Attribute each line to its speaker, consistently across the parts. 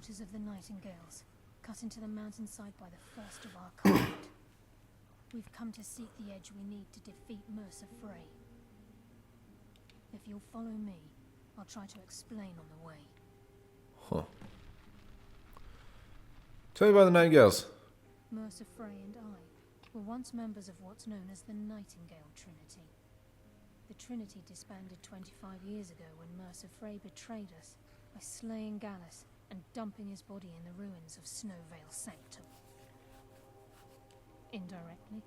Speaker 1: quarters of the Nightingales, cut into the mountainside by the first of our kind. We've come to seek the edge we need to defeat Mercer Frey. If you'll follow me, I'll try to explain on the way.
Speaker 2: Huh. Tell me about the Nightingales.
Speaker 1: Mercer Frey and I were once members of what's known as the Nightingale Trinity. The Trinity disbanded 25 years ago when Mercer Frey betrayed us by slaying Gallus and dumping his body in the ruins of Snowvale Sanctum. Indirectly,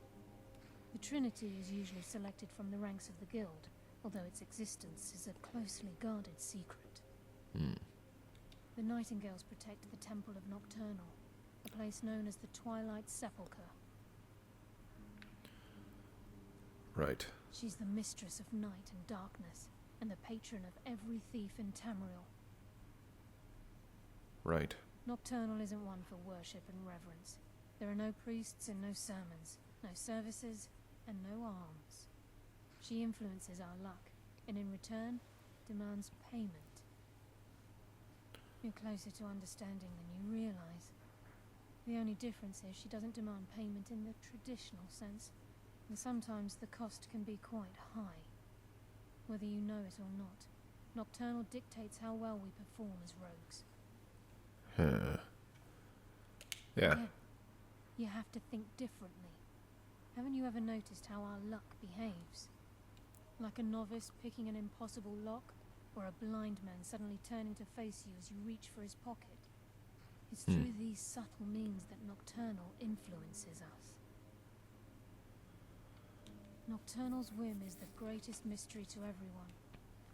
Speaker 1: the Trinity is usually selected from the ranks of the Guild, although its existence is a closely guarded secret. The Nightingales protect the Temple of Nocturnal, a place known as the Twilight Sepulchre.
Speaker 2: Right.
Speaker 1: She's the mistress of night and darkness, and the patron of every thief in Tamriel.
Speaker 2: Right.
Speaker 1: Nocturnal isn't one for worship and reverence. There are no priests and no sermons, no services, and no alms. She influences our luck, and in return, demands payment. You're closer to understanding than you realize. The only difference is she doesn't demand payment in the traditional sense, and sometimes the cost can be quite high. Whether you know it or not, Nocturnal dictates how well we perform as rogues.
Speaker 2: Yeah.
Speaker 1: You have to think differently. Haven't you ever noticed how our luck behaves? Like a novice picking an impossible lock, or a blind man suddenly turning to face you as you reach for his pocket. It's through these subtle means that Nocturnal influences us. Nocturnal's whim is the greatest mystery to everyone.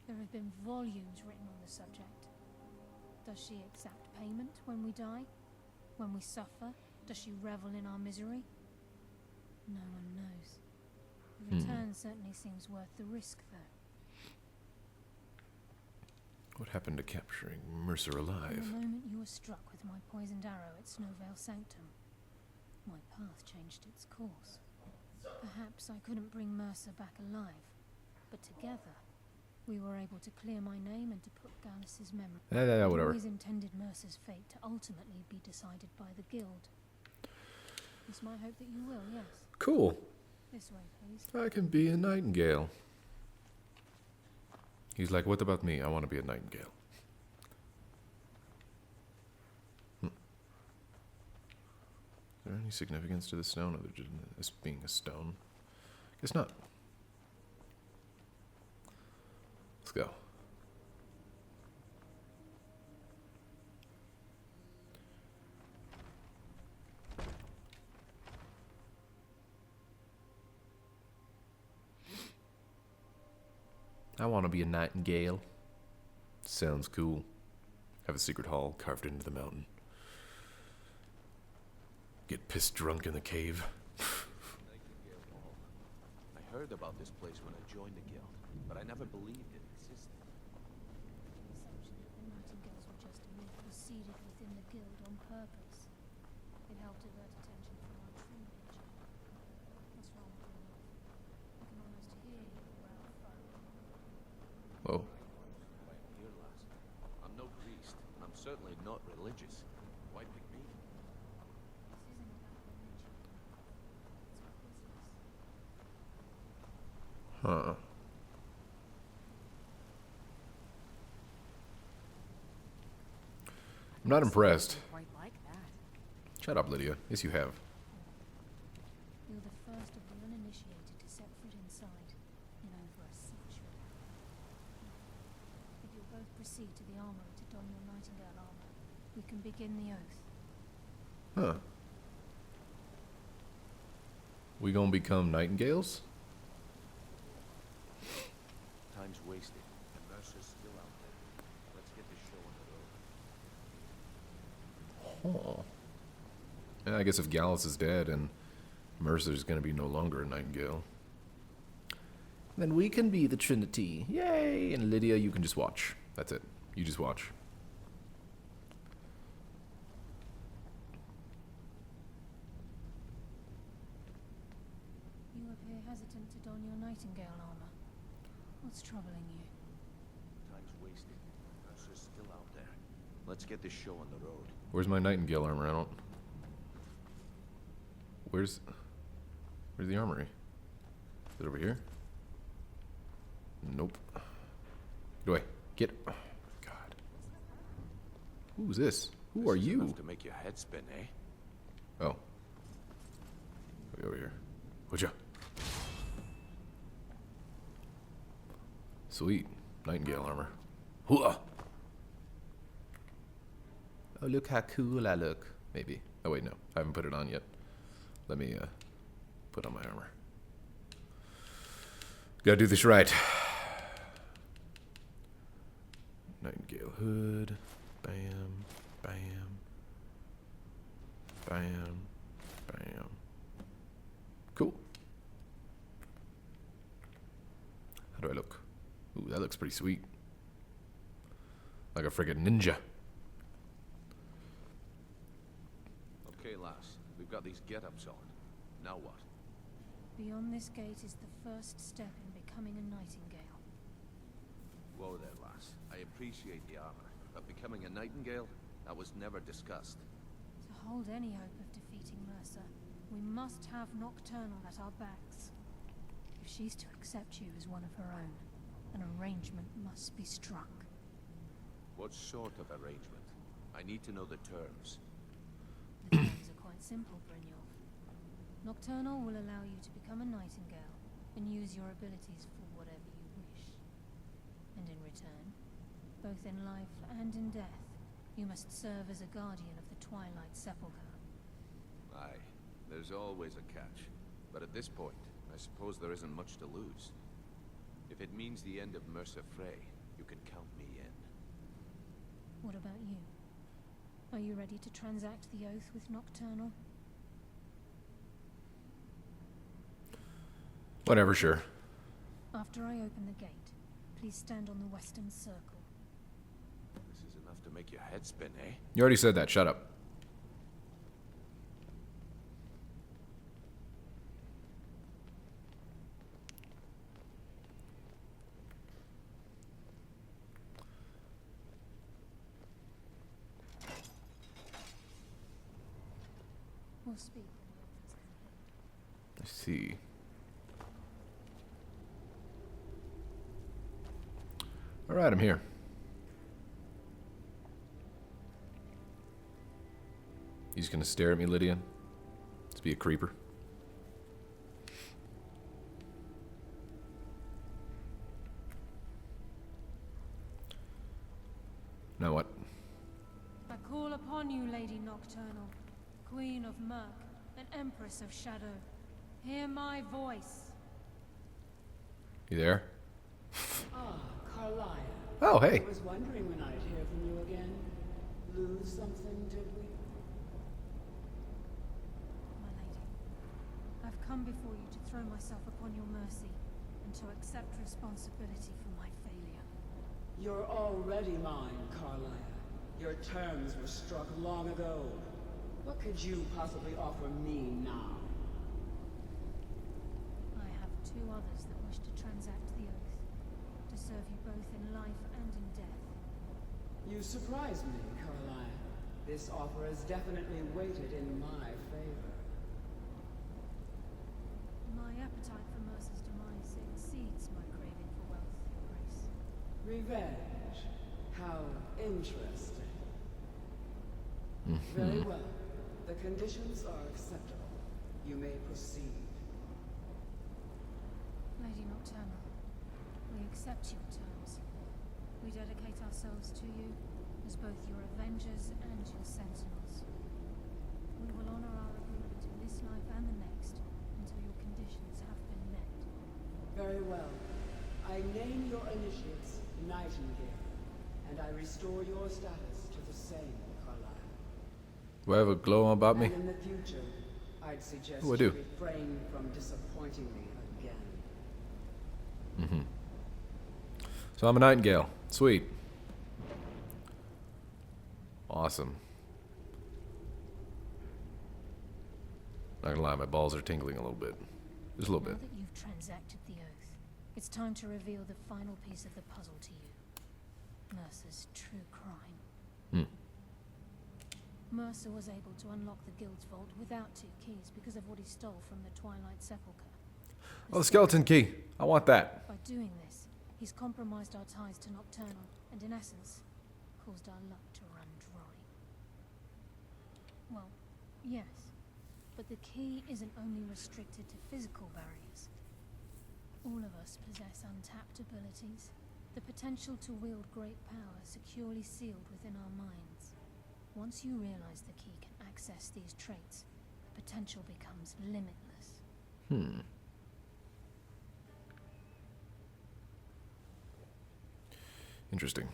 Speaker 1: There have been volumes written on the subject. Does she exact payment when we die? When we suffer? Does she revel in our misery? No one knows. The return certainly seems worth the risk, though.
Speaker 2: What happened to capturing Mercer alive?
Speaker 1: From the moment you were struck with my poisoned arrow at Snowvale Sanctum, my path changed its course. Perhaps I couldn't bring Mercer back alive, but together we were able to clear my name and to put Gallus's memory.
Speaker 2: Whatever.
Speaker 1: I always intended Mercer's fate to ultimately be decided by the Guild. It's my hope that you will, yes.
Speaker 2: Cool.
Speaker 1: This way, please.
Speaker 2: I can be a Nightingale. He's like, what about me? I want to be a Nightingale. Is there any significance to the stone other than this being a stone? Guess not. Let's go. I want to be a Nightingale. Sounds cool. Have a secret hall carved into the mountain. Get pissed drunk in the cave.
Speaker 3: Nightingale Hall. I heard about this place when I joined the guild, but I never believed it existed.
Speaker 1: The assumption that the Nightingales were just a myth was seeded within the Guild on purpose. It helped divert attention from our true nature. What's wrong with you? I can almost hear you growl furrow.
Speaker 2: Whoa.
Speaker 3: Quiet here, lass. I'm no priest, and I'm certainly not religious. Why pick me?
Speaker 1: This isn't about religion. It's our business.
Speaker 2: Huh. I'm not impressed.
Speaker 4: Quite like that.
Speaker 2: Shut up, Lydia. Yes, you have.
Speaker 1: You're the first of the uninitiated to set foot inside in over a century. If you'll both proceed to the armory to don your Nightingale armor, we can begin the oath.
Speaker 2: Huh. We gonna become Nightingales?
Speaker 3: Time's wasted, and Mercer's still out there. Let's get this show on the road.
Speaker 2: Oh. Yeah, I guess if Gallus is dead and Mercer's gonna be no longer a Nightingale, then we can be the Trinity. Yay! And Lydia, you can just watch. That's it. You just watch.
Speaker 1: You appear hesitant to don your Nightingale armor. What's troubling you?
Speaker 3: Time's wasted. Mercer's still out there. Let's get this show on the road.
Speaker 2: Where's my nightingale armor? I don't... Where's the armory? Is it over here? Nope. Get away. Get... Oh, God. Who's this? Who are
Speaker 3: This is
Speaker 2: you?
Speaker 3: enough to make your head spin, eh?
Speaker 2: Oh. Way over here. Would ya? Sweet. Nightingale armor. Hooah! Oh, look how cool I look. Maybe. Oh, wait, no. I haven't put it on yet. Let me, put on my armor. Gotta do this right. Nightingale hood. Bam. Bam. Bam. Bam. Cool. How do I look? Ooh, that looks pretty sweet. Like a friggin' ninja.
Speaker 3: Okay, lass. We've got these get-ups on. Now what?
Speaker 1: Beyond this gate is the first step in becoming a nightingale.
Speaker 3: Whoa there, lass. I appreciate the armor, but becoming a nightingale? That was never discussed.
Speaker 1: To hold any hope of defeating Mercer, we must have Nocturnal at our backs. If she's to accept you as one of her own, an arrangement must be struck.
Speaker 3: What sort of arrangement? I need to know the terms.
Speaker 1: The terms are quite simple, Brynjolf. Nocturnal will allow you to become a nightingale and use your abilities for whatever you wish. And in return, both in life and in death, you must serve as a guardian of the Twilight Sepulchre.
Speaker 3: Aye, there's always a catch. But at this point, I suppose there isn't much to lose. If it means the end of Mercer Frey, you can count me in.
Speaker 1: What about you? Are you ready to transact the oath with Nocturnal?
Speaker 2: Whatever, sure.
Speaker 1: After I open the gate, please stand on the western circle.
Speaker 3: This is enough to make your head spin, eh?
Speaker 2: You already said that. Shut up.
Speaker 1: We'll speak when the oath is complete.
Speaker 2: I see. All right, I'm here. He's gonna stare at me, Lydia. Let's be a creeper. Now what?
Speaker 1: I call upon you, Lady Nocturnal, Queen of Murk, and Empress of Shadow. Hear my voice.
Speaker 2: You there?
Speaker 4: Ah, Carlia.
Speaker 2: Oh, hey.
Speaker 4: I was wondering when I'd hear from you again. Lose something, did we?
Speaker 1: My lady, I've come before you to throw myself upon your mercy and to accept responsibility for my failure.
Speaker 4: You're already mine, Carlia. Your terms were struck long ago. What could you possibly offer me now?
Speaker 1: I have two others that wish to transact the oath, to serve you both in life and in death.
Speaker 4: You surprise me, Carlia. This offer is definitely weighted in my favor.
Speaker 1: My appetite for Mercer's demise exceeds my craving for wealth, Your Grace.
Speaker 4: Revenge. How interesting. Very well. The conditions are acceptable. You may proceed.
Speaker 1: Lady Nocturnal, we accept your terms. We dedicate ourselves to you as both your avengers and your sentinels. We will honor our agreement in this life and the next until your conditions have been met.
Speaker 4: Very well. I name your initiates Nightingale, and I restore your status to the same, Carlisle.
Speaker 2: Do I have a glow about me?
Speaker 4: And in the future, I'd suggest
Speaker 2: Oh, I
Speaker 4: you
Speaker 2: do.
Speaker 4: refrain from disappointing me again.
Speaker 2: So I'm a nightingale. Sweet. Awesome. Not gonna lie, my balls are tingling a little bit. Just a little
Speaker 1: Now
Speaker 2: bit.
Speaker 1: that you've transacted the oath, it's time to reveal the final piece of the puzzle to you. Mercer's true crime. Mercer was able to unlock the guild's vault without 2 keys because of what he stole from the Twilight Sepulchre.
Speaker 2: Oh, the skeleton key. I want that.
Speaker 1: By doing this, he's compromised our ties to Nocturnal, and in essence, caused our luck to run dry. Well, yes, but the key isn't only restricted to physical barriers. All of us possess untapped abilities, the potential to wield great power securely sealed within our minds. Once you realize the key can access these traits, the potential becomes limitless.
Speaker 2: Interesting.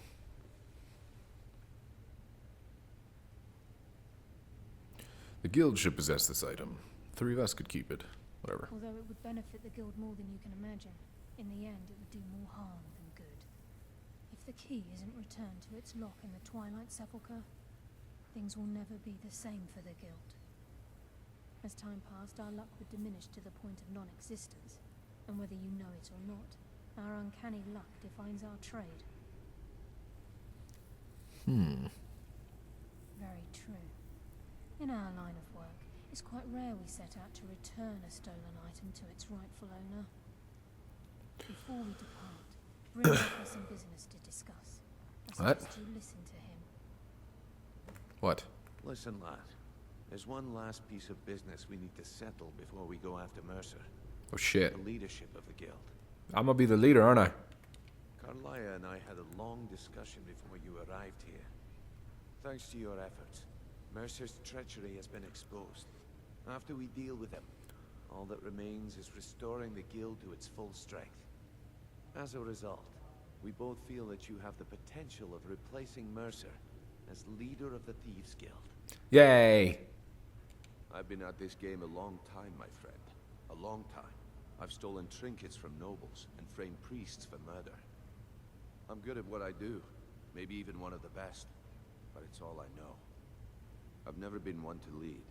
Speaker 2: The guild should possess this item. 3 of us could keep it. Whatever.
Speaker 1: Although it would benefit the guild more than you can imagine, in the end it would do more harm than good. If the key isn't returned to its lock in the Twilight Sepulchre, things will never be the same for the guild. As time passed, our luck would diminish to the point of non-existence, and whether you know it or not, our uncanny luck defines our trade. Very true. In our line of work, it's quite rare we set out to return a stolen item to its rightful owner. Before we depart, Bryn has some business to discuss. I
Speaker 2: What?
Speaker 1: suggest you listen to him.
Speaker 2: What?
Speaker 3: Listen, lad. There's one last piece of business we need to settle before we go after Mercer.
Speaker 2: Oh shit.
Speaker 3: The leadership of the guild.
Speaker 2: I'm gonna be the leader, aren't I?
Speaker 3: Carlia and I had a long discussion before you arrived here. Thanks to your efforts, Mercer's treachery has been exposed. After we deal with him, all that remains is restoring the guild to its full strength. As a result, we both feel that you have the potential of replacing Mercer as leader of the Thieves Guild.
Speaker 2: Yay!
Speaker 3: I've been at this game a long time, my friend. A long time. I've stolen trinkets from nobles and framed priests for murder. I'm good at what I do, maybe even one of the best, but it's all I know. I've never been one to lead.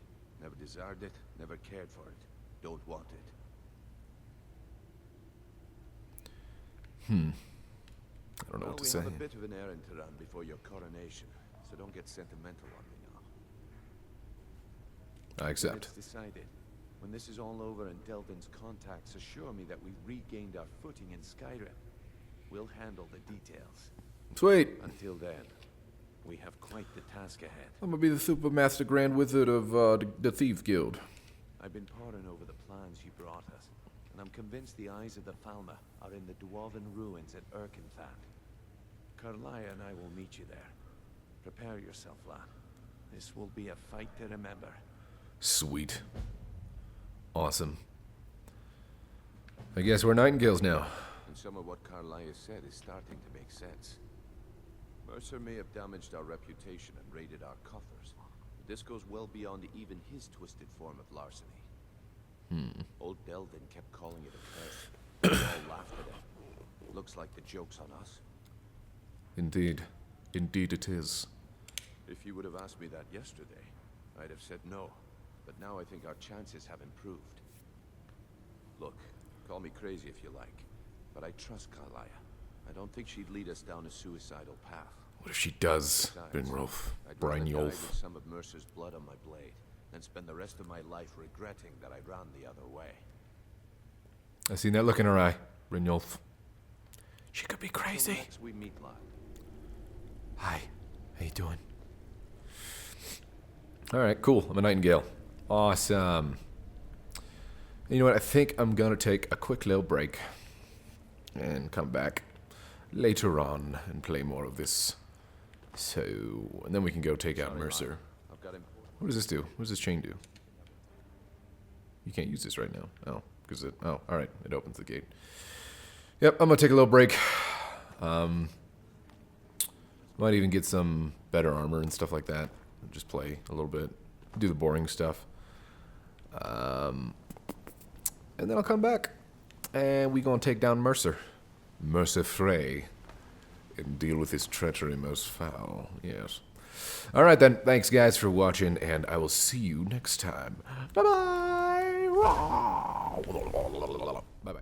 Speaker 3: Never desired it, never cared for it. Don't want it.
Speaker 2: I don't know what to say.
Speaker 3: We have a bit of an errand to run before your coronation, so don't get sentimental on me now.
Speaker 2: I accept.
Speaker 3: It's decided. When this is all over and Delvin's contacts assure me that we've regained our footing in Skyrim, we'll handle the details.
Speaker 2: Sweet.
Speaker 3: Until then, we have quite the task ahead.
Speaker 2: I'm gonna be the Super Master Grand Wizard of the Thieves Guild.
Speaker 3: I've been poring over the plans you brought us, and I'm convinced the eyes of the Falmer are in the Dwarven ruins at Erkenthand. Carlia and I will meet you there. Prepare yourself, lad. This will be a fight to remember.
Speaker 2: Sweet. Awesome. I guess we're Nightingales now.
Speaker 3: And some of what Carlia said is starting to make sense. Mercer may have damaged our reputation and raided our coffers, but this goes well beyond even his twisted form of larceny. Old Delvin kept calling it a curse. We all laughed at it. Looks like the joke's on us.
Speaker 2: Indeed. Indeed it is.
Speaker 3: If you would have asked me that yesterday, I'd have said no. But now I think our chances have improved. Look, call me crazy if you like, but I trust Carlia. I don't think she'd lead us down a suicidal path.
Speaker 2: What if she does,
Speaker 3: Besides,
Speaker 2: Brynjolf?
Speaker 3: I'd rather die
Speaker 2: Brynjolf.
Speaker 3: with some of Mercer's blood on my blade than spend the rest of my life regretting that I ran the other way.
Speaker 2: I seen that look in her eye, Brynjolf. She could be
Speaker 3: Till
Speaker 2: crazy.
Speaker 3: next we meet, lad.
Speaker 2: Hi. How you doing? Alright, cool. I'm a Nightingale. Awesome. You know what? I think I'm gonna take a quick little break and come back later on and play more of this. So, and then we can go take out
Speaker 3: Sorry,
Speaker 2: Mercer.
Speaker 3: lad. I've got him.
Speaker 2: What does this do? What does this chain do? You can't use this right now. Oh, because it. Oh, all right. It opens the gate. Yep. I'm gonna take a little break. Might even get some better armor and stuff like that. Just play a little bit, do the boring stuff, and then I'll come back, and we gonna take down Mercer, Mercer Frey, and deal with his treachery most foul. Yes. All right then. Thanks guys for watching, and I will see you next time. Bye bye. Bye bye.